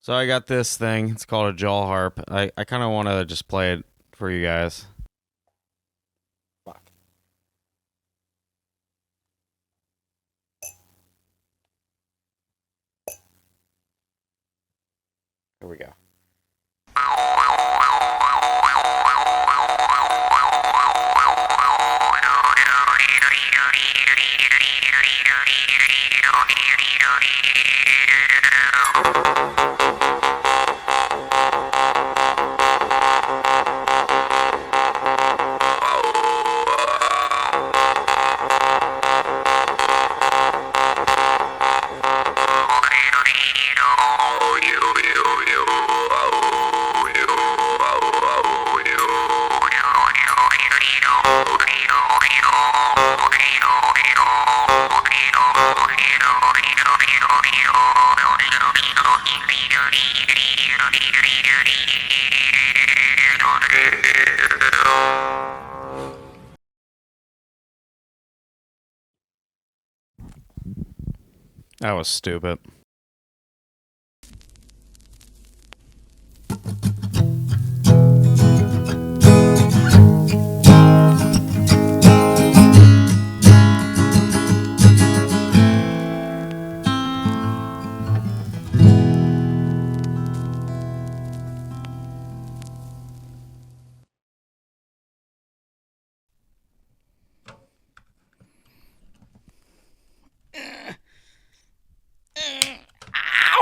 So I got this thing. It's called a jaw harp. I kind of want to just play it for you guys. Fuck. Here we go. That was stupid.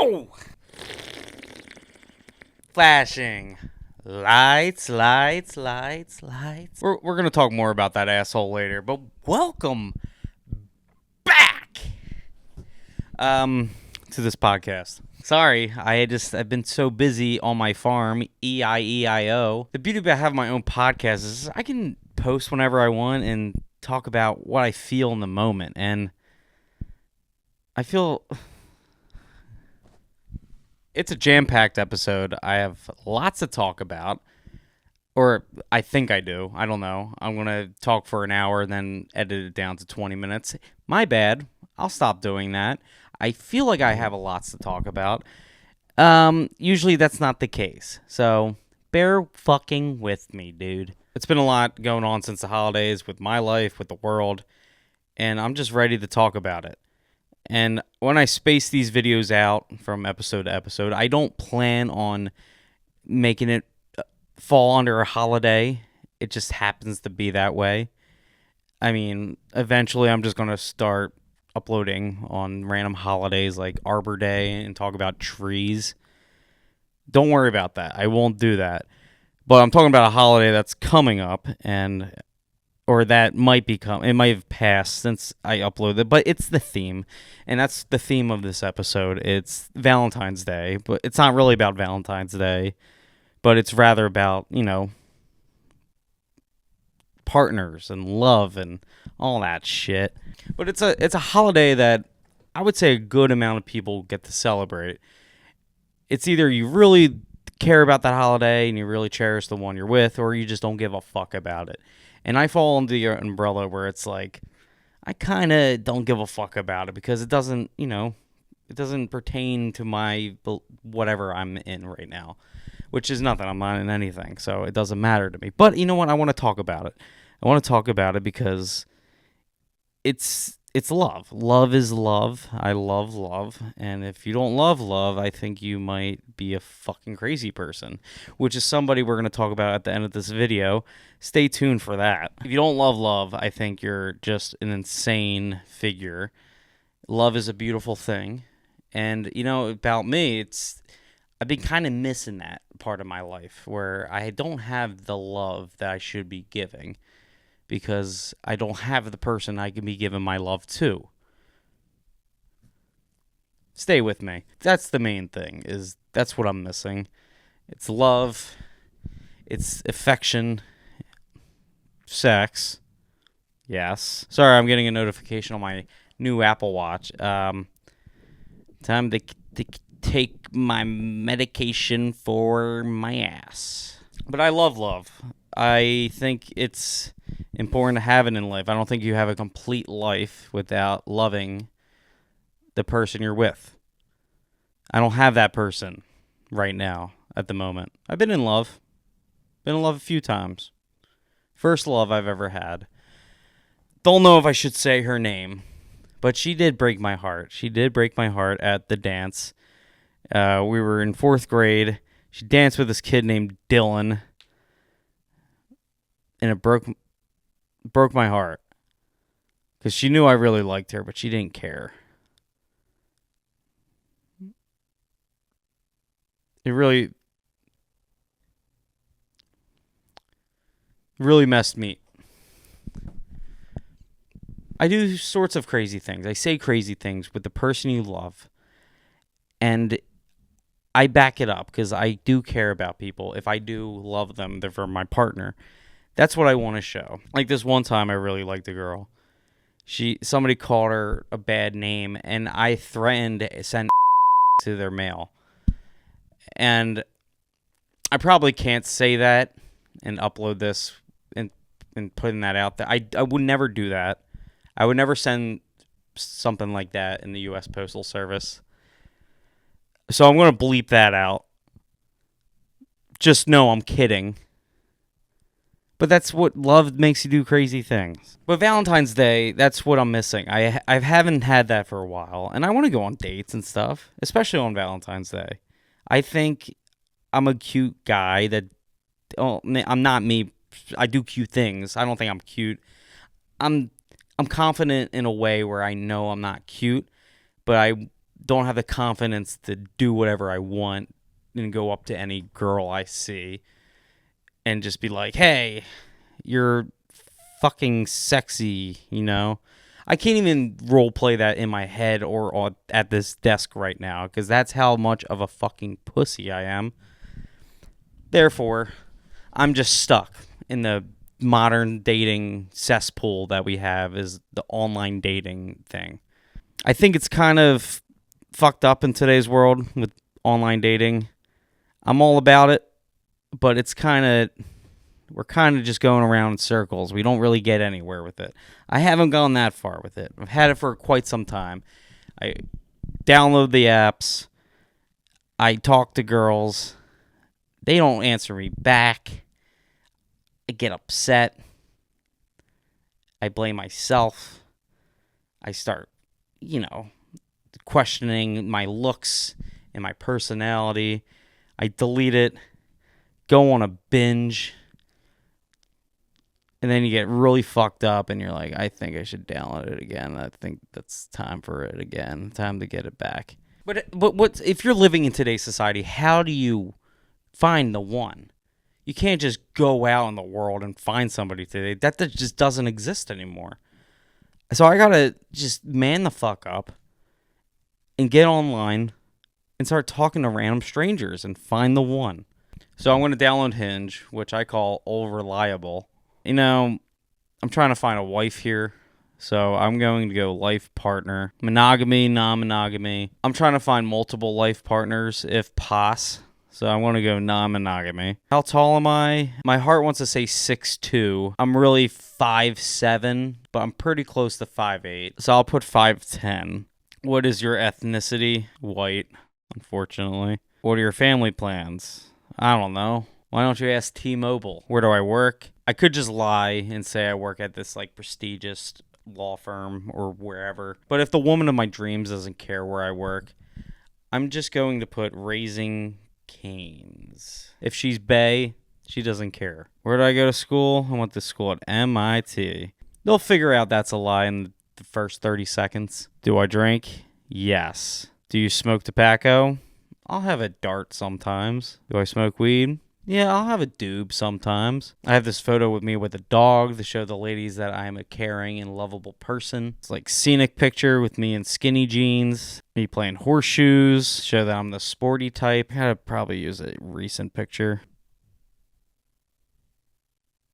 Ow! Flashing. Lights. We're going to talk more about that asshole later, but welcome back to this podcast. Sorry, I've been so busy on my farm, E-I-E-I-O. The beauty about having my own podcast is I can post whenever I want and talk about what I feel in the moment, and I feel it's a jam-packed episode. I have lots to talk about, or I think I do. I don't know. I'm going to talk for an hour and then edit it down to 20 minutes. My bad. I'll stop doing that. I feel like I have a lots to talk about. Usually that's not the case. So bear fucking with me, dude. It's been a lot going on since the holidays with my life, with the world, and I'm just ready to talk about it. And when I space these videos out from episode to episode, I don't plan on making it fall under a holiday. It just happens to be that way. I mean, eventually I'm just going to start uploading on random holidays like Arbor Day and talk about trees. Don't worry about that. I won't do that. But I'm talking about a holiday that's coming up, or that might become, it might have passed since I uploaded it, but it's the theme, and that's the theme of this episode. It's Valentine's Day, but it's not really about Valentine's Day, but it's rather about, partners and love and all that shit. But it's a holiday that I would say a good amount of people get to celebrate. It's either you really care about that holiday and you really cherish the one you're with, or you just don't give a fuck about it. And I fall under your umbrella where it's like, I kind of don't give a fuck about it because it doesn't, it doesn't pertain to my whatever I'm in right now, which is nothing. I'm not in anything, so it doesn't matter to me. But you know what? I want to talk about it. I want to talk about it because it's love. Love is love. I love love. And if you don't love love, I think you might be a fucking crazy person, which is somebody we're going to talk about at the end of this video. Stay tuned for that. If you don't love love, I think you're just an insane figure. Love is a beautiful thing. And, about me, I've been kind of missing that part of my life where I don't have the love that I should be giving, because I don't have the person I can be giving my love to. Stay with me. That's the main thing, that's what I'm missing. It's love, it's affection, sex. Yes. Sorry, I'm getting a notification on my new Apple Watch. Time to take my medication for my ass. But I love love. I think it's important to have it in life. I don't think you have a complete life without loving the person you're with. I don't have that person. right now at the moment. I've been in love. Been in love a few times. First love I've ever had. Don't know if I should say her name, but she did break my heart. She did break my heart at the dance. We were in 4th grade. She danced with this kid named Dylan, and it broke my heart because she knew I really liked her, but she didn't care. It really messed me. I do sorts of crazy things. I say crazy things with the person you love, and I back it up because I do care about people. If I do love them, they're for my partner. That's what I want to show. Like this one time, I really liked a girl. Somebody called her a bad name, and I threatened to send to their mail. And I probably can't say that and upload this and putting that out there. I would never do that. I would never send something like that in the U.S. Postal Service. So I'm going to bleep that out. Just know I'm kidding. But that's what love makes you do crazy things. But Valentine's Day, that's what I'm missing. I haven't had that for a while. And I want to go on dates and stuff, especially on Valentine's Day. I think I'm a cute guy that... Oh, I'm not me. I do cute things. I don't think I'm cute. I'm confident in a way where I know I'm not cute, but I don't have the confidence to do whatever I want and go up to any girl I see and just be like, hey, you're fucking sexy, you know? I can't even role play that in my head or at this desk right now because that's how much of a fucking pussy I am. Therefore, I'm just stuck in the modern dating cesspool that we have is the online dating thing. I think it's kind of fucked up in today's world with online dating. I'm all about it, but we're kind of just going around in circles. We don't really get anywhere with it. I haven't gone that far with it. I've had it for quite some time. I download the apps. I talk to girls. They don't answer me back. I get upset. I blame myself. I start, questioning my looks and my personality. I delete it, go on a binge, and then you get really fucked up and you're like, I think I should download it again. I think that's time for it again. Time to get it back. But what if you're living in today's society, how do you find the one? You can't just go out in the world and find somebody today. That just doesn't exist anymore. So I gotta just man the fuck up and get online and start talking to random strangers and find the one. So I'm going to download Hinge, which I call Old Reliable. I'm trying to find a wife here. So I'm going to go life partner. Monogamy, non-monogamy. I'm trying to find multiple life partners if pos. So I want to go non-monogamy. How tall am I? My heart wants to say 6'2". I'm really 5'7", but I'm pretty close to 5'8". So I'll put 5'10". What is your ethnicity? White, unfortunately. What are your family plans? I don't know. Why don't you ask T-Mobile? Where do I work? I could just lie and say I work at this prestigious law firm or wherever. But if the woman of my dreams doesn't care where I work, I'm just going to put Raising Canes. If she's bae, she doesn't care. Where do I go to school? I went to school at MIT. They'll figure out that's a lie in the first 30 seconds. Do I drink? Yes. Do you smoke tobacco? I'll have a dart sometimes. Do I smoke weed? Yeah, I'll have a doob sometimes. I have this photo with me with a dog to show the ladies that I am a caring and lovable person. It's like scenic picture with me in skinny jeans, me playing horseshoes, show that I'm the sporty type. I gotta probably use a recent picture.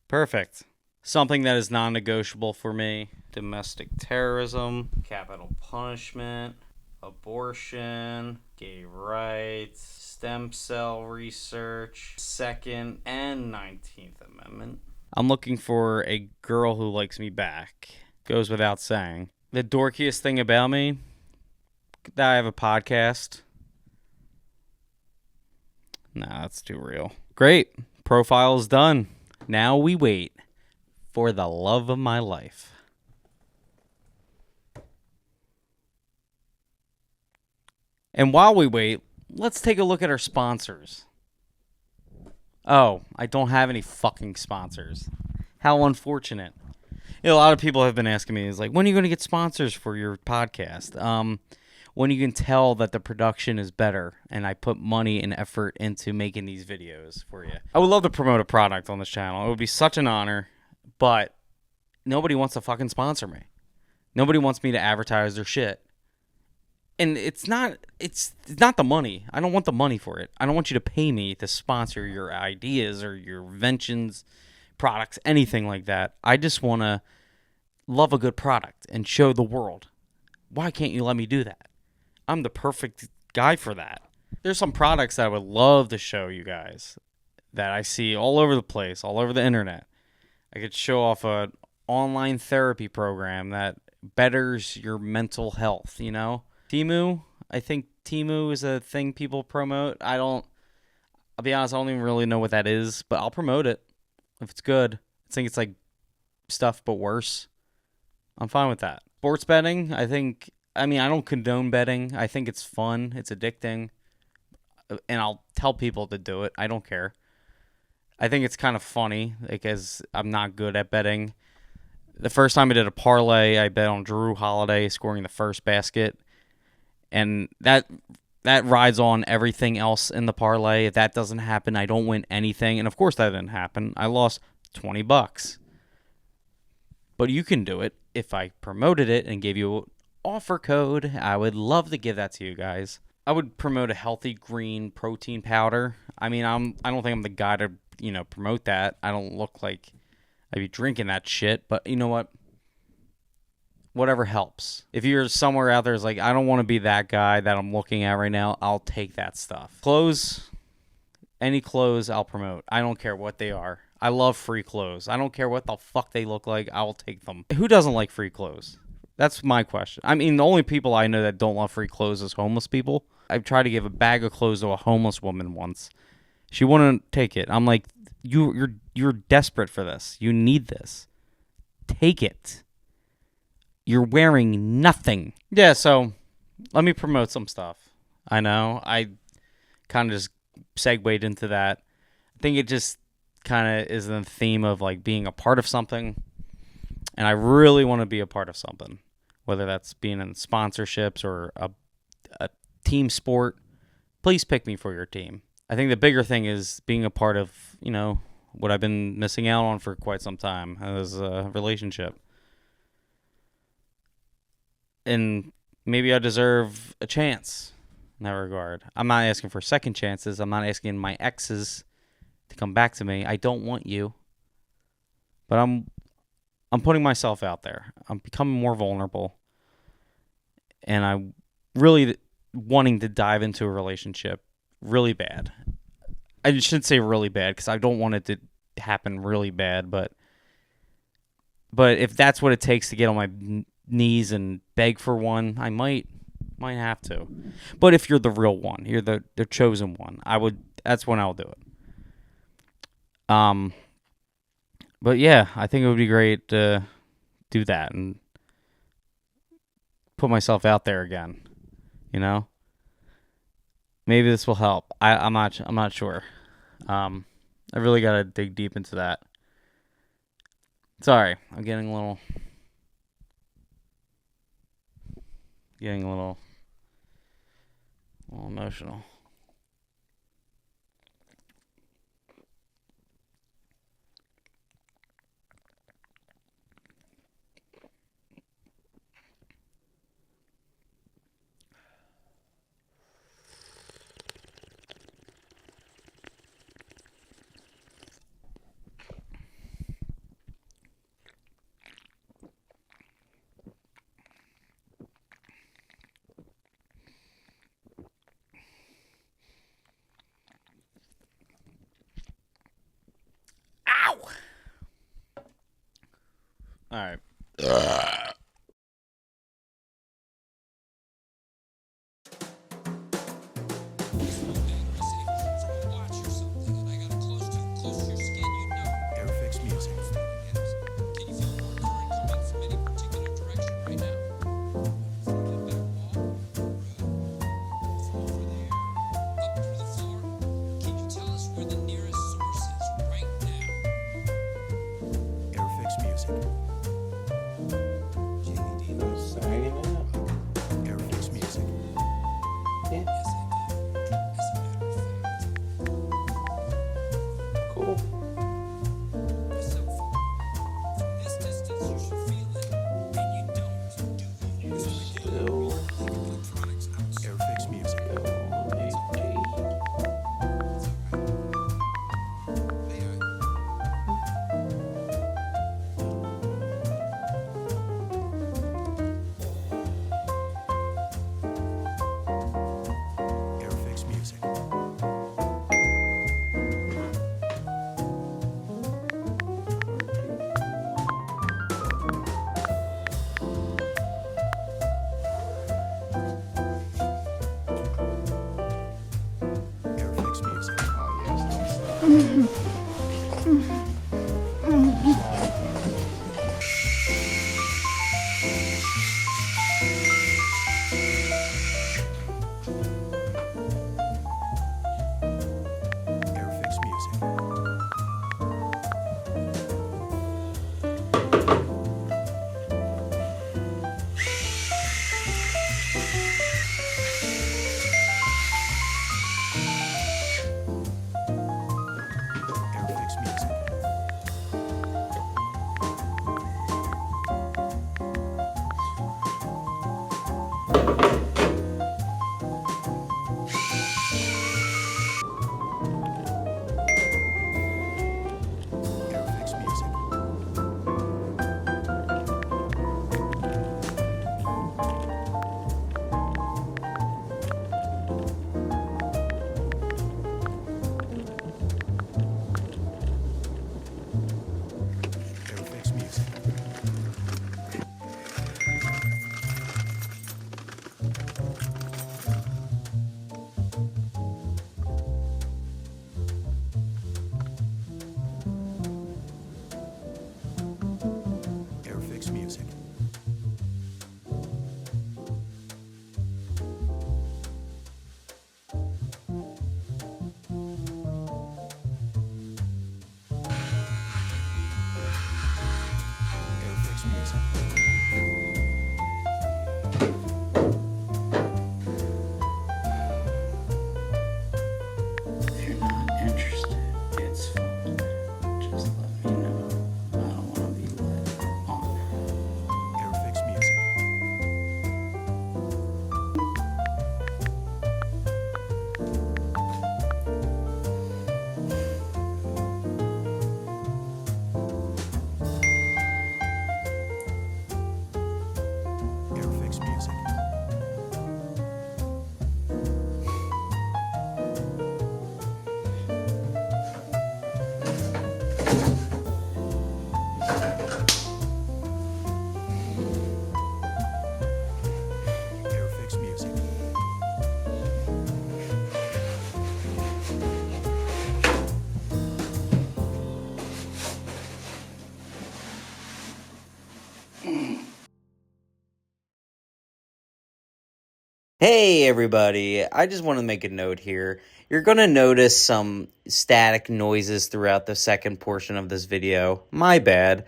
Perfect. Something that is non-negotiable for me. Domestic terrorism, capital punishment, abortion, gay rights, stem cell research, Second and 19th Amendment. I'm looking for a girl who likes me back. Goes without saying. The dorkiest thing about me, that I have a podcast. Nah, that's too real. Great. Profile's done. Now we wait for the love of my life. And while we wait, let's take a look at our sponsors. Oh, I don't have any fucking sponsors. How unfortunate. You know, a lot of people have been asking me, is like, when are you going to get sponsors for your podcast? When you can tell that the production is better and I put money and effort into making these videos for you. I would love to promote a product on this channel. It would be such an honor, but nobody wants to fucking sponsor me. Nobody wants me to advertise their shit. And it's not the money. I don't want the money for it. I don't want you to pay me to sponsor your ideas or your inventions, products, anything like that. I just want to love a good product and show the world. Why can't you let me do that? I'm the perfect guy for that. There's some products that I would love to show you guys that I see all over the place, all over the internet. I could show off an online therapy program that betters your mental health, you know? Temu, I think Temu is a thing people promote. I'll be honest, I don't even really know what that is, but I'll promote it if it's good. I think it's like stuff but worse. I'm fine with that. Sports betting, I don't condone betting. I think it's fun. It's addicting. And I'll tell people to do it. I don't care. I think it's kind of funny because I'm not good at betting. The first time I did a parlay, I bet on Drew Holiday scoring the first basket. And that rides on everything else in the parlay. If that doesn't happen, I don't win anything. And of course that didn't happen. I lost $20. But you can do it if I promoted it and gave you an offer code. I would love to give that to you guys. I would promote a healthy green protein powder. I don't think I'm the guy to, promote that. I don't look like I'd be drinking that shit. But you know what? Whatever helps. If you're somewhere out there that's like, I don't want to be that guy that I'm looking at right now, I'll take that stuff. Clothes, any clothes I'll promote. I don't care what they are. I love free clothes. I don't care what the fuck they look like. I will take them. Who doesn't like free clothes? That's my question. The only people I know that don't love free clothes is homeless people. I've tried to give a bag of clothes to a homeless woman once. She wouldn't take it. I'm like, you're desperate for this. You need this. Take it. You're wearing nothing. Yeah, so let me promote some stuff. I know. I kind of just segued into that. I think it just kind of is the theme of like being a part of something. And I really want to be a part of something. Whether that's being in sponsorships or a team sport. Please pick me for your team. I think the bigger thing is being a part of, what I've been missing out on for quite some time as a relationship. And maybe I deserve a chance in that regard. I'm not asking for second chances. I'm not asking my exes to come back to me. I don't want you. But I'm putting myself out there. I'm becoming more vulnerable. And I'm really wanting to dive into a relationship really bad. I shouldn't say really bad because I don't want it to happen really bad. But if that's what it takes to get on my knees and beg for one, I might have to. But if you're the real one, you're the chosen one, that's when I'll do it. But yeah, I think it would be great to do that and put myself out there again. Maybe this will help. I'm not sure. I really got to dig deep into that. Sorry, I'm getting a little emotional. Ow! All right. Airfix Music. Airfix Music. Airfix Music. Airfix Music. Airfix Music. Airfix Music. If you're not interested, it's fine. Just let me know. I don't want to be let on. Airfix Music. Airfix Music. Airfix Music. Hey everybody, I just want to make a note here. You're going to notice some static noises throughout the second portion of this video. My bad.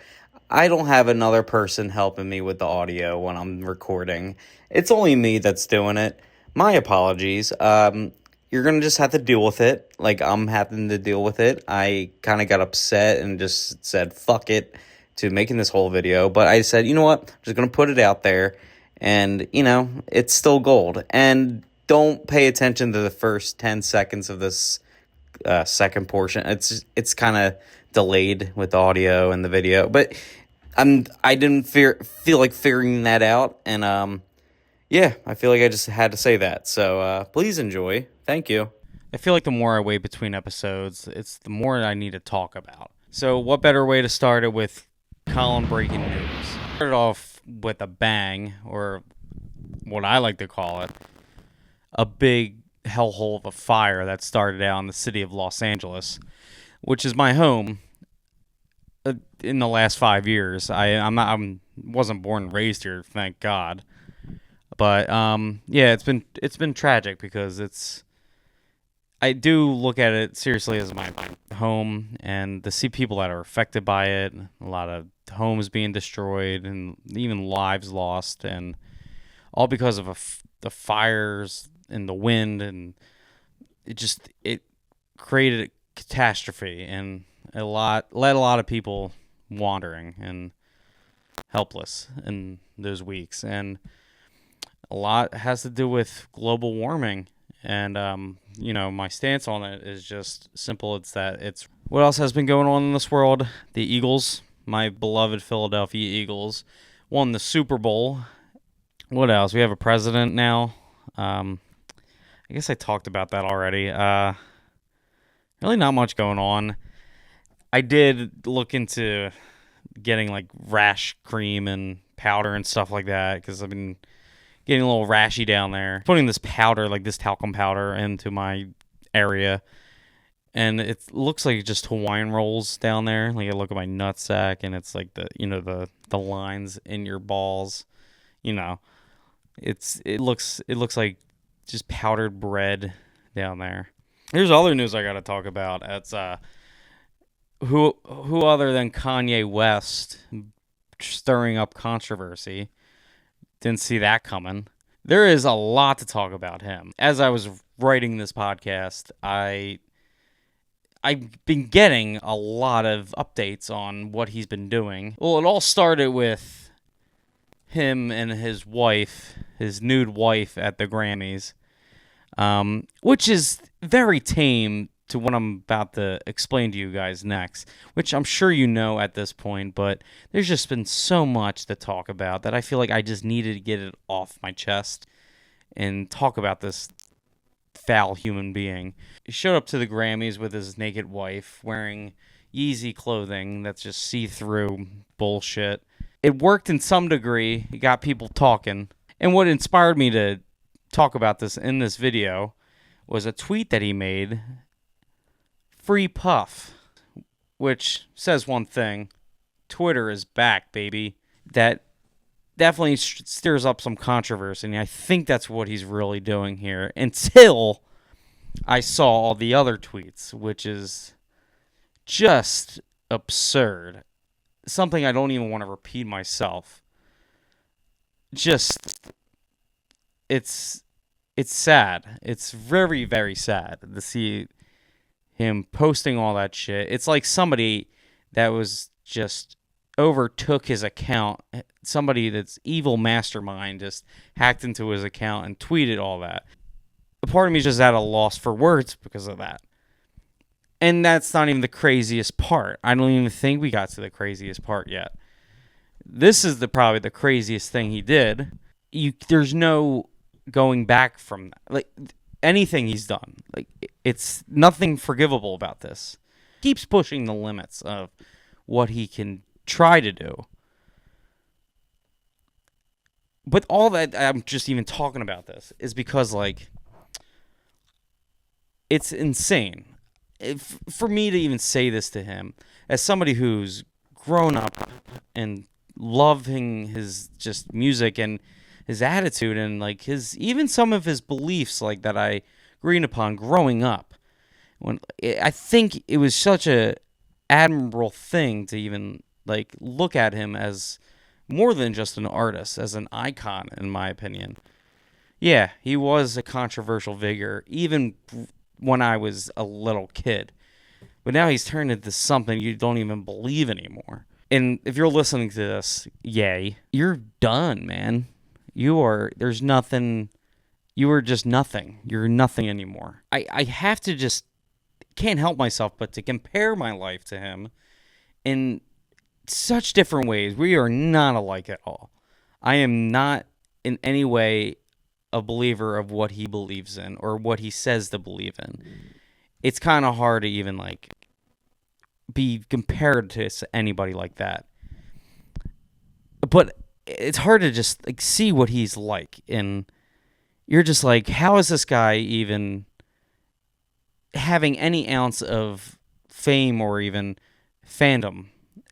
I don't have another person helping me with the audio when I'm recording. It's only me that's doing it. My apologies. You're going to just have to deal with it. Like I'm having to deal with it. I kind of got upset and just said fuck it to making this whole video. But I said, you know what? I'm just going to put it out there. And, you know, it's still gold. And don't pay attention to the first 10 seconds of this second portion. It's kind of delayed with the audio and the video. But I didn't feel like figuring that out. And, yeah, I feel like I just had to say that. So please enjoy. Thank you. I feel like the more I wait between episodes, it's the more I need to talk about. So what better way to start it with Colin breaking news? Started off with a bang, or what I like to call it, a big hellhole of a fire that started out in the city of Los Angeles, which is my home. In the last 5 years, I wasn't born and raised here, thank God. But yeah, it's been tragic because I do look at it seriously as my home, and to see people that are affected by it, a lot of homes being destroyed and even lives lost, and all because of the fires and the wind, and it created a catastrophe, and led a lot of people wandering and helpless in those weeks, and a lot has to do with global warming. And you know, my stance on it is just simple. It's that it's what else has been going on in this world. The Eagles, my beloved Philadelphia Eagles, won the Super Bowl. What else? We have a president now. I guess I talked about that already. Really not much going on. I did look into getting like rash cream and powder and stuff like that because I've been getting a little rashy down there. Putting this powder, like this talcum powder, into my area, and it looks like just Hawaiian rolls down there. Like I look at my nutsack, and it's like the lines in your balls. You know, it looks like just powdered bread down there. Here's other news I got to talk about. It's who other than Kanye West stirring up controversy. Didn't see that coming. There is a lot to talk about him. As I was writing this podcast, I've been getting a lot of updates on what he's been doing. Well, it all started with him and his wife, his nude wife at the Grammys, which is very tame to what I'm about to explain to you guys next, which I'm sure you know at this point, but there's just been so much to talk about that I feel like I just needed to get it off my chest and talk about this foul human being. He showed up to the Grammys with his naked wife wearing Yeezy clothing that's just see-through bullshit. It worked in some degree. It got people talking. And what inspired me to talk about this in this video was a tweet that he made, Free Puff, which says one thing: Twitter is back, baby. That definitely stirs up some controversy, and I think that's what he's really doing here, until I saw all the other tweets, which is just absurd. Something I don't even want to repeat myself. Just, it's sad. It's very, very sad to see him posting all that shit. It's like somebody that was just overtook his account. Somebody that's evil mastermind just hacked into his account and tweeted all that. A part of me is just at a loss for words because of that. And that's not even the craziest part. I don't even think we got to the craziest part yet. This is probably the craziest thing he did. There's no going back from that. Like anything he's done. Like it's nothing forgivable about this. He keeps pushing the limits of what he can try to do. But all that I'm just even talking about this is because like it's insane. For me to even say this to him, as somebody who's grown up and loving his just music and his attitude and like his even some of his beliefs like that I agreed upon growing up, I think it was such a admirable thing to even like look at him as more than just an artist, as an icon, in my opinion. Yeah, he was a controversial figure even when I was a little kid. But now he's turned into something you don't even believe anymore. And if you're listening to this, yay, you're done, man. There's nothing, you are just nothing. You're nothing anymore. I have to just, can't help myself but to compare my life to him in such different ways. We are not alike at all. I am not in any way a believer of what he believes in or what he says to believe in. It's kind of hard to even like be compared to anybody like that. But it's hard to just like see what he's like, and you're just like, how is this guy even having any ounce of fame or even fandom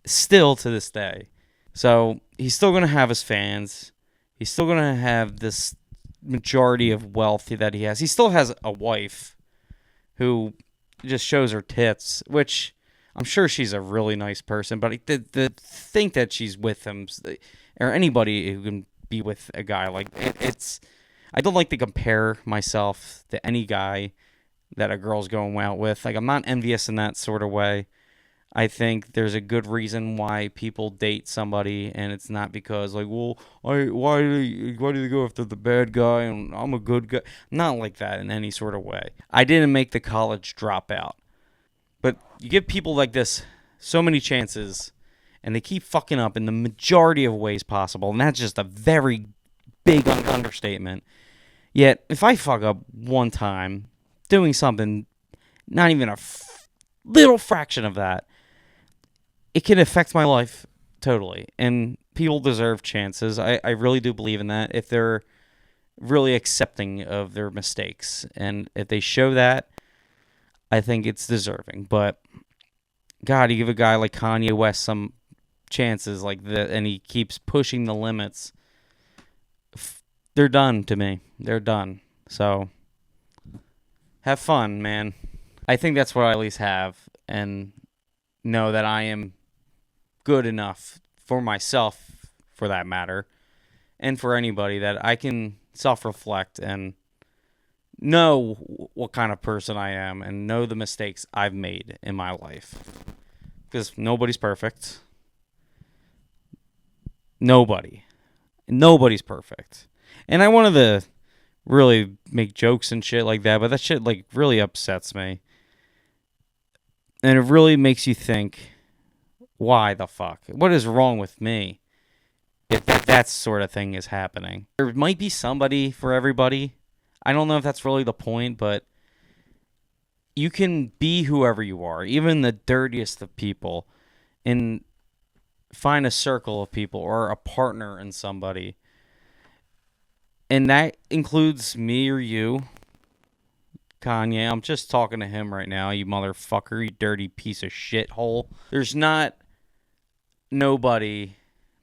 still to this day? So he's still going to have his fans. He's still going to have this majority of wealth that he has. He still has a wife who just shows her tits, which I'm sure she's a really nice person, but the think that she's with him, or anybody who can be with a guy like it's, I don't like to compare myself to any guy that a girl's going out with. Like, I'm not envious in that sort of way. I think there's a good reason why people date somebody, and it's not because like, well, why do they go after the bad guy and I'm a good guy? Not like that in any sort of way. I didn't make the college dropout, but you give people like this so many chances, and they keep fucking up in the majority of ways possible, and that's just a very big understatement. Yet, if I fuck up one time doing something, not even a little fraction of that, it can affect my life totally. And people deserve chances. I really do believe in that if they're really accepting of their mistakes. And if they show that, I think it's deserving. But God, you give a guy like Kanye West some chances like that, and he keeps pushing the limits. They're done to me. They're done. So have fun, man. I think that's what I at least have, and know that I am good enough for myself, for that matter, and for anybody, that I can self-reflect and know what kind of person I am and know the mistakes I've made in my life. Because nobody's perfect. Nobody. Nobody's perfect. And I wanted to really make jokes and shit like that, but that shit like really upsets me. And it really makes you think, why the fuck? What is wrong with me if that sort of thing is happening? There might be somebody for everybody. I don't know if that's really the point, but you can be whoever you are, even the dirtiest of people, and find a circle of people or a partner in somebody. And that includes me or you, Kanye. I'm just talking to him right now, you motherfucker, you dirty piece of shithole. There's not nobody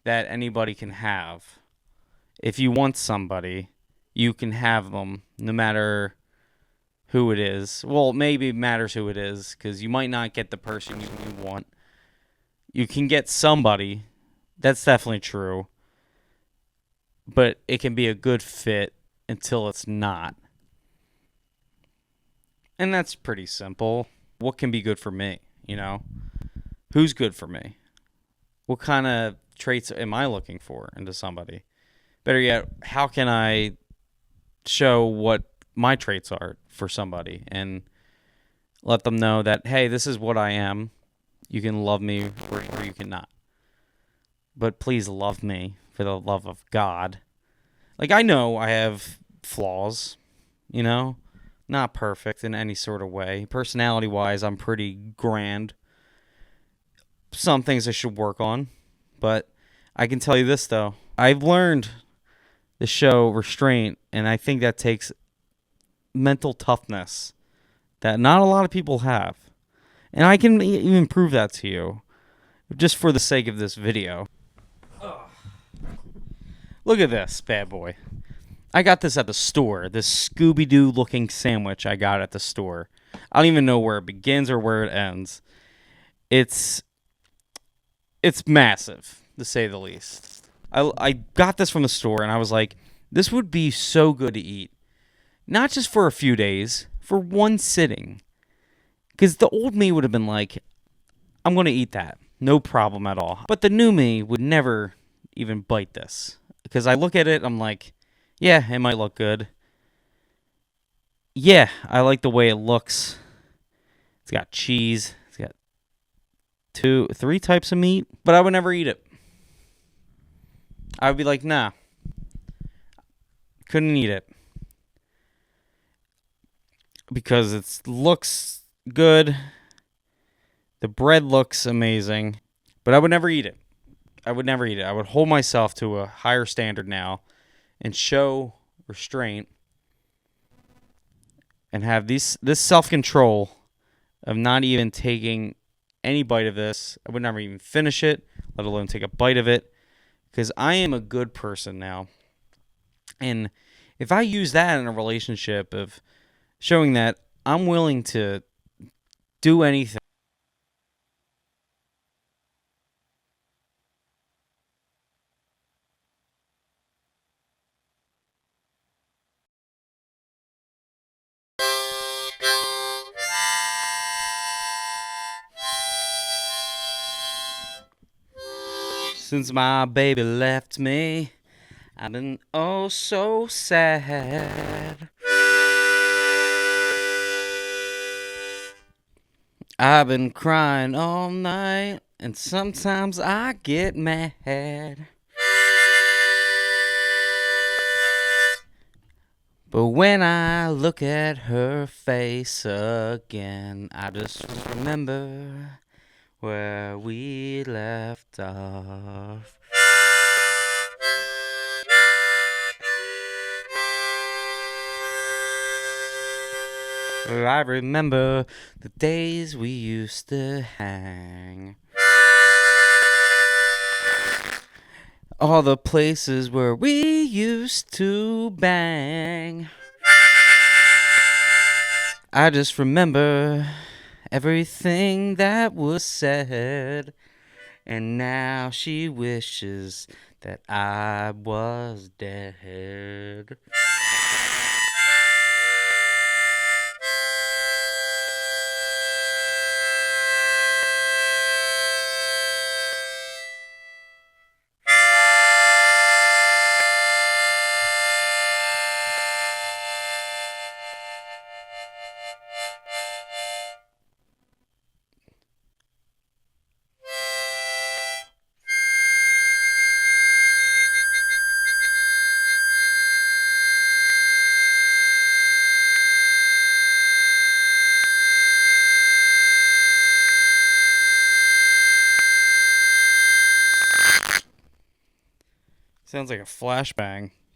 that anybody can have. If you want somebody, you can have them, no matter who it is. Well, maybe it matters who it is, because you might not get the person you want. You can get somebody. That's definitely true. But it can be a good fit until it's not. And that's pretty simple. What can be good for me, you know? Who's good for me? What kind of traits am I looking for into somebody? Better yet, how can I show what my traits are for somebody and let them know that, hey, this is what I am. You can love me or you cannot. But please love me for the love of God. Like, I know I have flaws, you know? Not perfect in any sort of way. Personality-wise, I'm pretty grand. Some things I should work on. But I can tell you this, though. I've learned the show Restraint, and I think that takes mental toughness that not a lot of people have. And I can even prove that to you, just for the sake of this video. Look at this bad boy. I got this at the store. This Scooby-Doo looking sandwich I got at the store. I don't even know where it begins or where it ends. It's massive, to say the least. I got this from the store, and I was like, this would be so good to eat. Not just for a few days, for one sitting. Because the old me would have been like, I'm going to eat that. No problem at all. But the new me would never even bite this. Because I look at it, I'm like, yeah, it might look good. Yeah, I like the way it looks. It's got cheese. It's got 3 types of meat. But I would never eat it. I would be like, nah. Couldn't eat it. Because it looks good. The bread looks amazing. But I would never eat it. I would never eat it. I would hold myself to a higher standard now and show restraint and have this self-control of not even taking any bite of this. I would never even finish it, let alone take a bite of it, because I am a good person now. And if I use that in a relationship of showing that I'm willing to do anything, since my baby left me, I've been oh so sad. I've been crying all night, and sometimes I get mad. But when I look at her face again, I just remember where we left off. I remember the days we used to hang. All the places where we used to bang. I just remember everything that was said. And now she wishes that I was dead. Sounds like a flashbang.